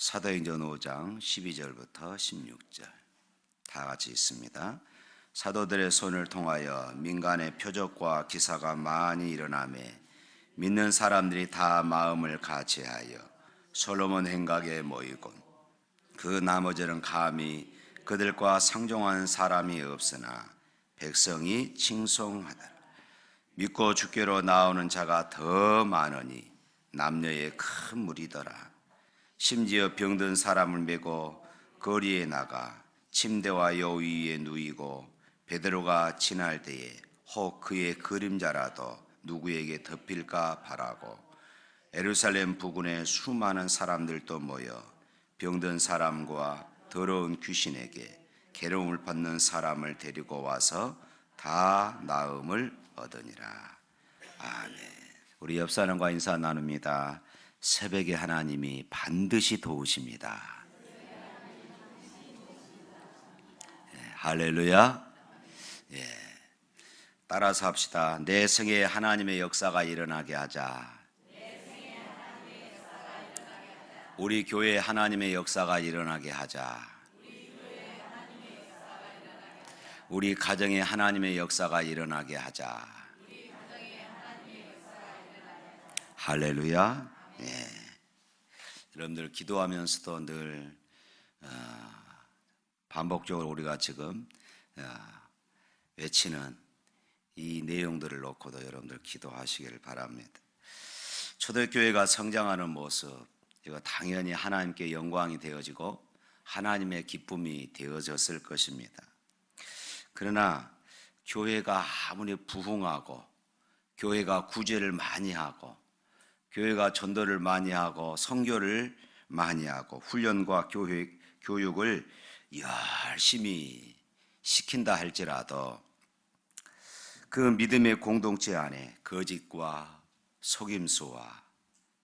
사도행전 5장 12절부터 16절 다 같이 있습니다. 사도들의 손을 통하여 민간의 표적과 기사가 많이 일어나매 믿는 사람들이 다 마음을 같이하여 솔로몬 행각에 모이곤 그 나머지는 감히 그들과 상종한 사람이 없으나 백성이 칭송하더라. 믿고 주께로 나오는 자가 더 많으니 남녀의 큰 무리더라. 심지어 병든 사람을 메고 거리에 나가 침대와 여위 위에 누이고 베드로가 지날 때에 혹 그의 그림자라도 누구에게 덮일까 바라고 예루살렘 부근에 수많은 사람들도 모여 병든 사람과 더러운 귀신에게 괴로움을 받는 사람을 데리고 와서 다 나음을 얻으니라. 아멘. 우리 옆 사람과 인사 나눕니다. 새벽에 하나님이 반드시 도우십니다. 할렐루야. 따라서 합시다. 내 생에 하나님의 역사가 일어나게 하자. 우리 교회에 하나님의 역사가 일어나게 하자. 우리 가정에 하나님의 역사가 일어나게 하자. 할렐루야. 여러분들 기도하면서도 늘 반복적으로 우리가 지금 외치는 이 내용들을 놓고도 여러분들 기도하시기를 바랍니다. 초대교회가 성장하는 모습, 이거 당연히 하나님께 영광이 되어지고 하나님의 기쁨이 되어졌을 것입니다. 그러나 교회가 아무리 부흥하고 교회가 구제를 많이 하고 교회가 전도를 많이 하고 선교를 많이 하고 훈련과 교육을 열심히 시킨다 할지라도 그 믿음의 공동체 안에 거짓과 속임수와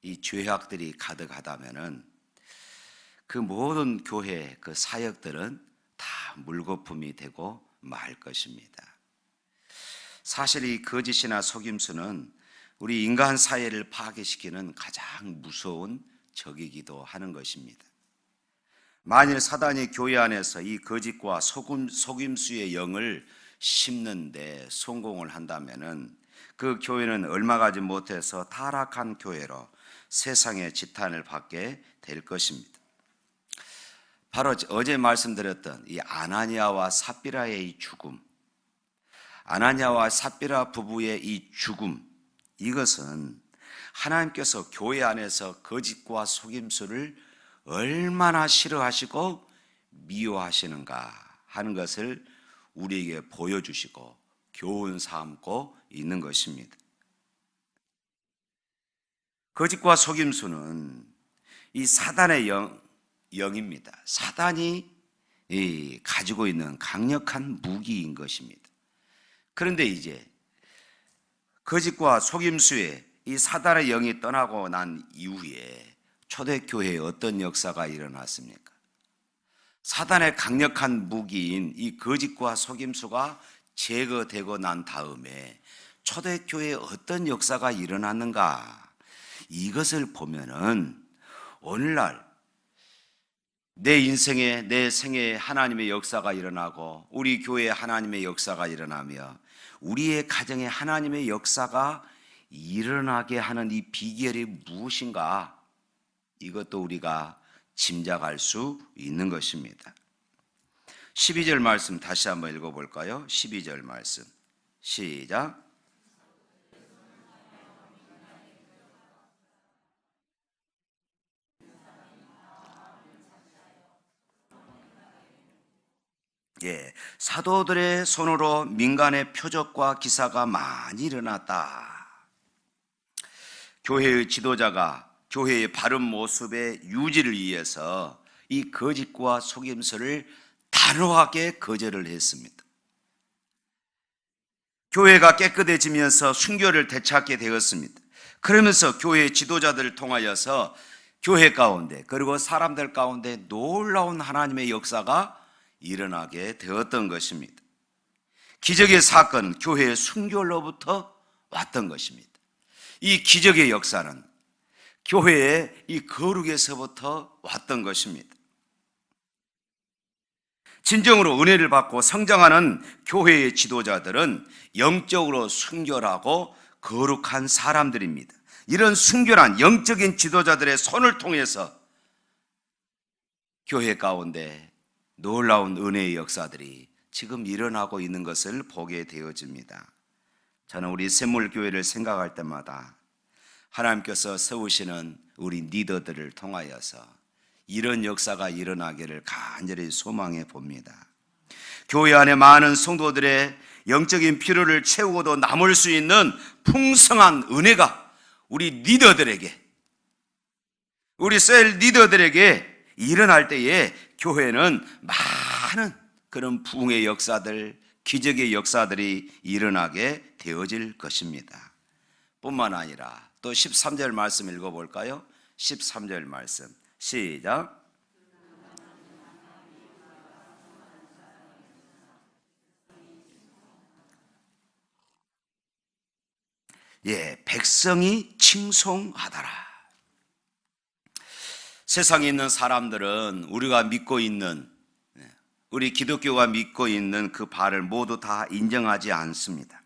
이 죄악들이 가득하다면은 그 모든 교회 그 사역들은 다 물거품이 되고 말 것입니다. 사실 이 거짓이나 속임수는 우리 인간 사회를 파괴시키는 가장 무서운 적이기도 하는 것입니다. 만일 사단이 교회 안에서 이 거짓과 속임수의 영을 심는데 성공을 한다면은 그 교회는 얼마 가지 못해서 타락한 교회로 세상의 지탄을 받게 될 것입니다. 바로 어제 말씀드렸던 이 아나니아와 삽비라의 이 죽음, 아나니아와 삽비라 부부의 이 죽음, 이것은 하나님께서 교회 안에서 거짓과 속임수를 얼마나 싫어하시고 미워하시는가 하는 것을 우리에게 보여주시고 교훈 삼고 있는 것입니다. 거짓과 속임수는 이 사단의 영입니다. 사단이 가지고 있는 강력한 무기인 것입니다. 그런데 이제 거짓과 속임수에 이 사단의 영이 떠나고 난 이후에 초대교회에 어떤 역사가 일어났습니까? 사단의 강력한 무기인 이 거짓과 속임수가 제거되고 난 다음에 초대교회에 어떤 역사가 일어났는가? 이것을 보면은 오늘날 내 인생에 내 생애에 하나님의 역사가 일어나고 우리 교회에 하나님의 역사가 일어나며 우리의 가정에 하나님의 역사가 일어나게 하는 이 비결이 무엇인가? 이것도 우리가 짐작할 수 있는 것입니다. 12절 말씀 다시 한번 읽어볼까요? 12절 말씀 시작. 사도들의 손으로 민간의 표적과 기사가 많이 일어났다. 교회의 지도자가 교회의 바른 모습의 유지를 위해서 이 거짓과 속임수를 단호하게 거절을 했습니다. 교회가 깨끗해지면서 순교를 되찾게 되었습니다. 그러면서 교회의 지도자들을 통하여서 교회 가운데 그리고 사람들 가운데 놀라운 하나님의 역사가 일어나게 되었던 것입니다. 기적의 사건, 교회의 순교로부터 왔던 것입니다. 이 기적의 역사는 교회의 이 거룩에서부터 왔던 것입니다. 진정으로 은혜를 받고 성장하는 교회의 지도자들은 영적으로 순결하고 거룩한 사람들입니다. 이런 순결한 영적인 지도자들의 손을 통해서 교회 가운데 놀라운 은혜의 역사들이 지금 일어나고 있는 것을 보게 되어집니다. 저는 우리 샘물교회를 생각할 때마다 하나님께서 세우시는 우리 리더들을 통하여서 이런 역사가 일어나기를 간절히 소망해 봅니다. 교회 안에 많은 성도들의 영적인 필요를 채우고도 남을 수 있는 풍성한 은혜가 우리 리더들에게, 우리 셀 리더들에게 일어날 때에 교회는 많은 그런 부흥의 역사들, 기적의 역사들이 일어나게 되어질 것입니다. 뿐만 아니라 또 13절 말씀 읽어볼까요? 13절 말씀 시작. 백성이 칭송하더라. 세상에 있는 사람들은 우리가 믿고 있는, 우리 기독교가 믿고 있는 그 바를 모두 다 인정하지 않습니다.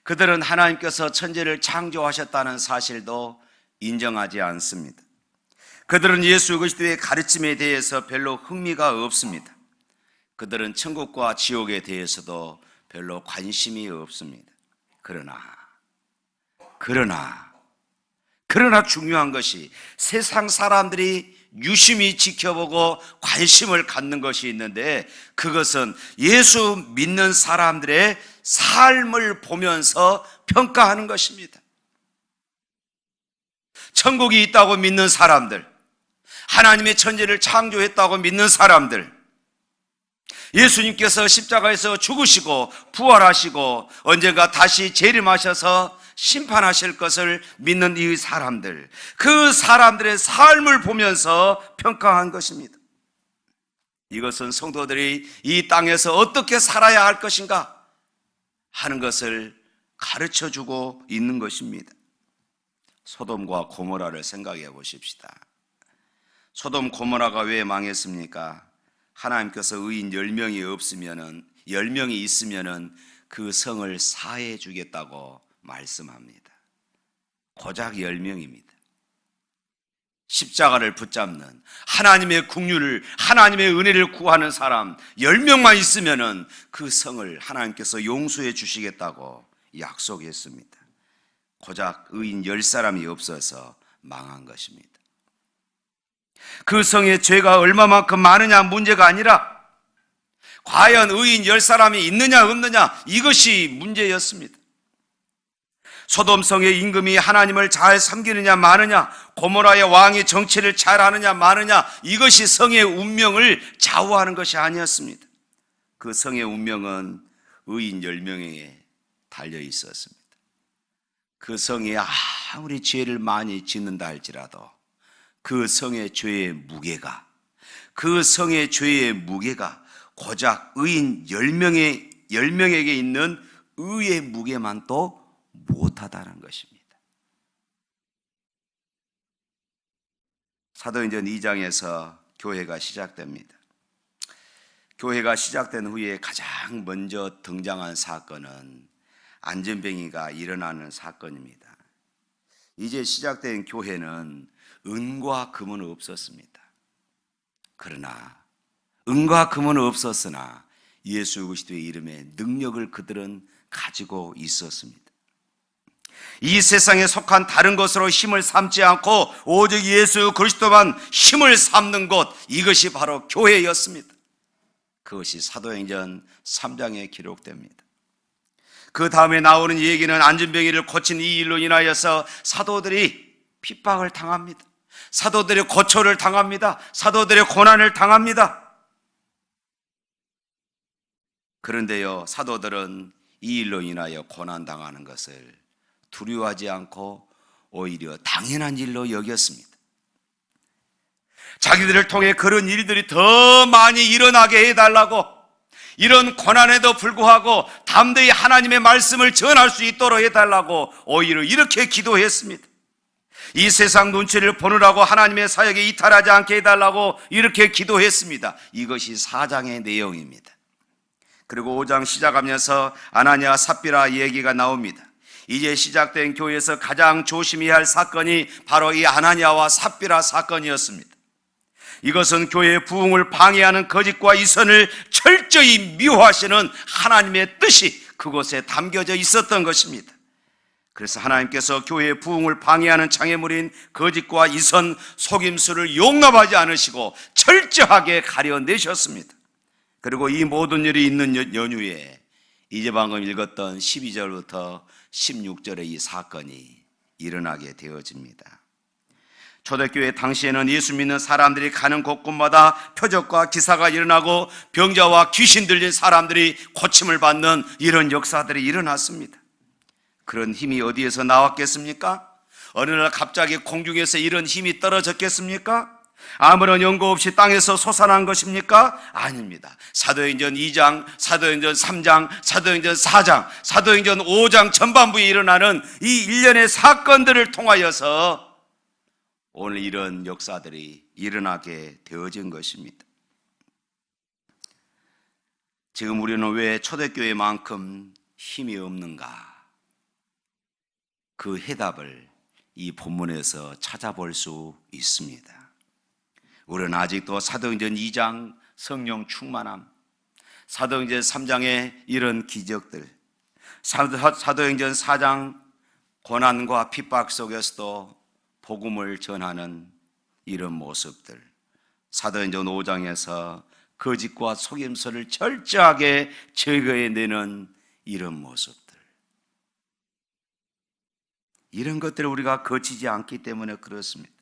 그들은 하나님께서 천지를 창조하셨다는 사실도 인정하지 않습니다. 그들은 예수 그리스도의 가르침에 대해서 별로 흥미가 없습니다. 그들은 천국과 지옥에 대해서도 별로 관심이 없습니다. 그러나 중요한 것이 세상 사람들이 유심히 지켜보고 관심을 갖는 것이 있는데, 그것은 예수 믿는 사람들의 삶을 보면서 평가하는 것입니다. 천국이 있다고 믿는 사람들, 하나님의 천지를 창조했다고 믿는 사람들, 예수님께서 십자가에서 죽으시고 부활하시고 언젠가 다시 재림하셔서 심판하실 것을 믿는 이 사람들, 그 사람들의 삶을 보면서 평가한 것입니다. 이것은 성도들이 이 땅에서 어떻게 살아야 할 것인가 하는 것을 가르쳐주고 있는 것입니다. 소돔과 고모라를 생각해 보십시다. 소돔 고모라가 왜 망했습니까? 하나님께서 의인 10명이 있으면은 그 성을 사해 주겠다고 말씀합니다. 고작 10명입니다. 십자가를 붙잡는 하나님의 긍휼을, 하나님의 은혜를 구하는 사람 10명만 있으면은 그 성을 하나님께서 용서해 주시겠다고 약속했습니다. 고작 의인 10사람이 없어서 망한 것입니다. 그 성의 죄가 얼마만큼 많으냐 문제가 아니라 과연 의인 10사람이 있느냐 없느냐, 이것이 문제였습니다. 소돔성의 임금이 하나님을 잘 섬기느냐 마느냐, 고모라의 왕이 정치를 잘하느냐 마느냐, 이것이 성의 운명을 좌우하는 것이 아니었습니다. 그 성의 운명은 의인 10명에 달려 있었습니다. 그 성이 아무리 죄를 많이 짓는다 할지라도 그 성의 죄의 무게가, 고작 의인 10명에게 있는 의의 무게만 또 못하다는 것입니다. 사도행전 2장에서 교회가 시작됩니다. 교회가 시작된 후에 가장 먼저 등장한 사건은 안전뱅이가 일어나는 사건입니다. 이제 시작된 교회는 은과 금은 없었습니다. 그러나 은과 금은 없었으나 예수 그리스도의 이름의 능력을 그들은 가지고 있었습니다. 이 세상에 속한 다른 것으로 힘을 삼지 않고 오직 예수 그리스도만 힘을 삼는 곳, 이것이 바로 교회였습니다. 그것이 사도행전 3장에 기록됩니다. 그 다음에 나오는 얘기는 안전병이를 고친 이 일로 인하여서 사도들이 핍박을 당합니다. 사도들의 고초를 당합니다. 사도들의 고난을 당합니다. 그런데요, 사도들은 이 일로 인하여 고난당하는 것을 두려워하지 않고 오히려 당연한 일로 여겼습니다. 자기들을 통해 그런 일들이 더 많이 일어나게 해달라고, 이런 고난에도 불구하고 담대히 하나님의 말씀을 전할 수 있도록 해달라고 오히려 이렇게 기도했습니다. 이 세상 눈치를 보느라고 하나님의 사역에 이탈하지 않게 해달라고 이렇게 기도했습니다. 이것이 4장의 내용입니다. 그리고 5장 시작하면서 아나니아 삽비라 얘기가 나옵니다. 이제 시작된 교회에서 가장 조심해야 할 사건이 바로 이 아나니아와 삽비라 사건이었습니다. 이것은 교회의 부흥을 방해하는 거짓과 이선을 철저히 미워하시는 하나님의 뜻이 그곳에 담겨져 있었던 것입니다. 그래서 하나님께서 교회의 부흥을 방해하는 장애물인 거짓과 이선, 속임수를 용납하지 않으시고 철저하게 가려내셨습니다. 그리고 이 모든 일이 있는 연휴에 이제 방금 읽었던 12절부터 16절의 이 사건이 일어나게 되어집니다. 초대교회 당시에는 예수 믿는 사람들이 가는 곳곳마다 표적과 기사가 일어나고 병자와 귀신 들린 사람들이 고침을 받는 이런 역사들이 일어났습니다. 그런 힘이 어디에서 나왔겠습니까? 어느 날 갑자기 공중에서 이런 힘이 떨어졌겠습니까? 아무런 연고 없이 땅에서 솟아난 것입니까? 아닙니다. 사도행전 2장, 사도행전 3장, 사도행전 4장, 사도행전 5장 전반부에 일어나는 이 일련의 사건들을 통하여서 오늘 이런 역사들이 일어나게 되어진 것입니다. 지금 우리는 왜 초대교회만큼 힘이 없는가? 그 해답을 이 본문에서 찾아볼 수 있습니다. 우리는 아직도 사도행전 2장 성령 충만함, 사도행전 3장의 이런 기적들, 사도행전 4장 고난과 핍박 속에서도 복음을 전하는 이런 모습들, 사도행전 5장에서 거짓과 속임수를 철저하게 제거해내는 이런 모습들, 이런 것들을 우리가 거치지 않기 때문에 그렇습니다.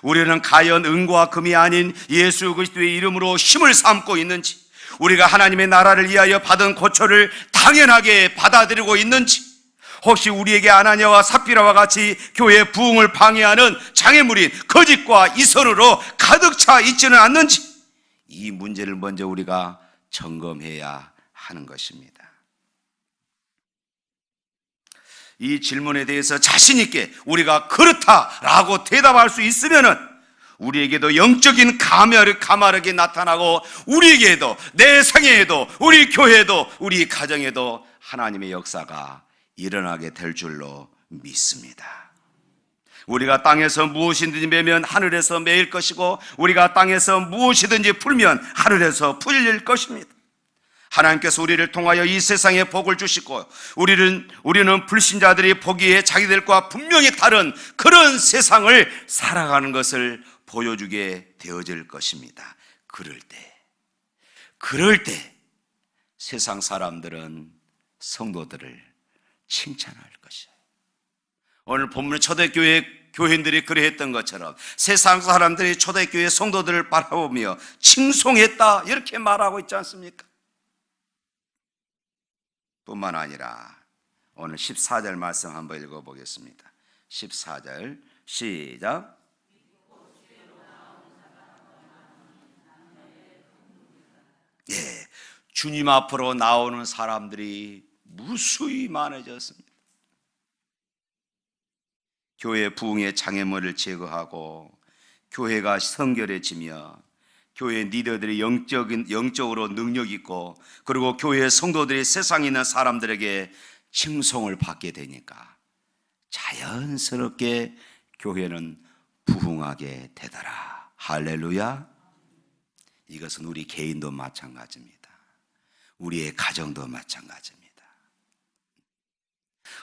우리는 과연 은과 금이 아닌 예수 그리스도의 이름으로 힘을 삼고 있는지, 우리가 하나님의 나라를 위하여 받은 고초를 당연하게 받아들이고 있는지, 혹시 우리에게 아나니아와 삽비라와 같이 교회의 부흥을 방해하는 장애물인 거짓과 이선으로 가득 차 있지는 않는지, 이 문제를 먼저 우리가 점검해야 하는 것입니다. 이 질문에 대해서 자신 있게 우리가 그렇다라고 대답할 수 있으면은 우리에게도 영적인 가마력이 나타나고 우리에게도, 내 생애에도, 우리 교회에도, 우리 가정에도 하나님의 역사가 일어나게 될 줄로 믿습니다. 우리가 땅에서 무엇이든지 매면 하늘에서 매일 것이고, 우리가 땅에서 무엇이든지 풀면 하늘에서 풀릴 것입니다. 하나님께서 우리를 통하여 이 세상에 복을 주시고, 우리는 불신자들이 보기에 자기들과 분명히 다른 그런 세상을 살아가는 것을 보여주게 되어질 것입니다. 그럴 때 세상 사람들은 성도들을 칭찬할 것이에요. 오늘 본문의 초대교회 교인들이 그랬던 것처럼 세상 사람들이 초대교회 성도들을 바라보며 칭송했다, 이렇게 말하고 있지 않습니까? 뿐만 아니라 오늘 14절 말씀 한번 읽어보겠습니다. 14절 시작. 예, 주님 앞으로 나오는 사람들이 무수히 많아졌습니다. 교회 부흥의 장애물을 제거하고 교회가 성결해지며 교회 리더들이 영적으로 능력 있고, 그리고 교회 성도들이 세상에 있는 사람들에게 칭송을 받게 되니까 자연스럽게 교회는 부흥하게 되더라. 할렐루야. 이것은 우리 개인도 마찬가지입니다. 우리의 가정도 마찬가지입니다.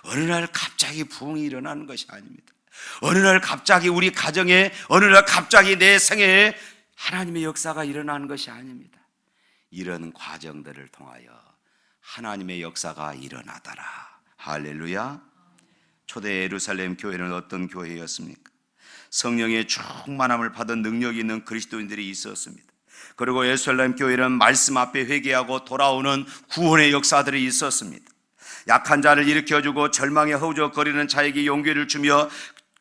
어느 날 갑자기 부흥이 일어나는 것이 아닙니다. 어느 날 갑자기 우리 가정에, 어느 날 갑자기 내 생애에 하나님의 역사가 일어나는 것이 아닙니다. 이런 과정들을 통하여 하나님의 역사가 일어나더라. 할렐루야. 초대 예루살렘 교회는 어떤 교회였습니까? 성령의 충만함을 받은 능력이 있는 그리스도인들이 있었습니다. 그리고 예루살렘 교회는 말씀 앞에 회개하고 돌아오는 구원의 역사들이 있었습니다. 약한 자를 일으켜주고 절망에 허우적거리는 자에게 용기를 주며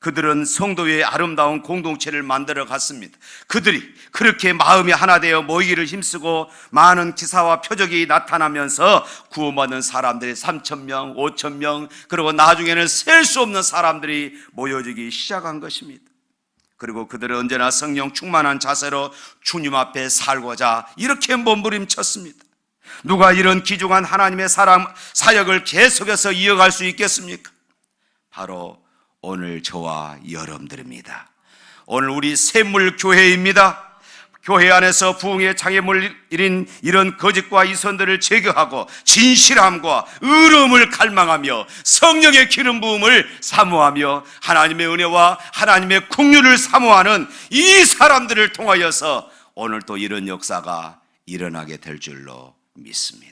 그들은 성도의 아름다운 공동체를 만들어 갔습니다. 그들이 그렇게 마음이 하나 되어 모이기를 힘쓰고 많은 기사와 표적이 나타나면서 구원받는 사람들이 3,000명, 5,000명, 그리고 나중에는 셀 수 없는 사람들이 모여지기 시작한 것입니다. 그리고 그들은 언제나 성령 충만한 자세로 주님 앞에 살고자 이렇게 몸부림쳤습니다. 누가 이런 귀중한 하나님의 사역을 계속해서 이어갈 수 있겠습니까? 바로 오늘 저와 여러분들입니다. 오늘 우리 샘물교회입니다. 교회 안에서 부흥의 장애물인 이런 거짓과 이선들을 제거하고 진실함과 의로움을 갈망하며 성령의 기름 부음을 사모하며 하나님의 은혜와 하나님의 긍휼을 사모하는 이 사람들을 통하여서 오늘 또 이런 역사가 일어나게 될 줄로 믿습니다.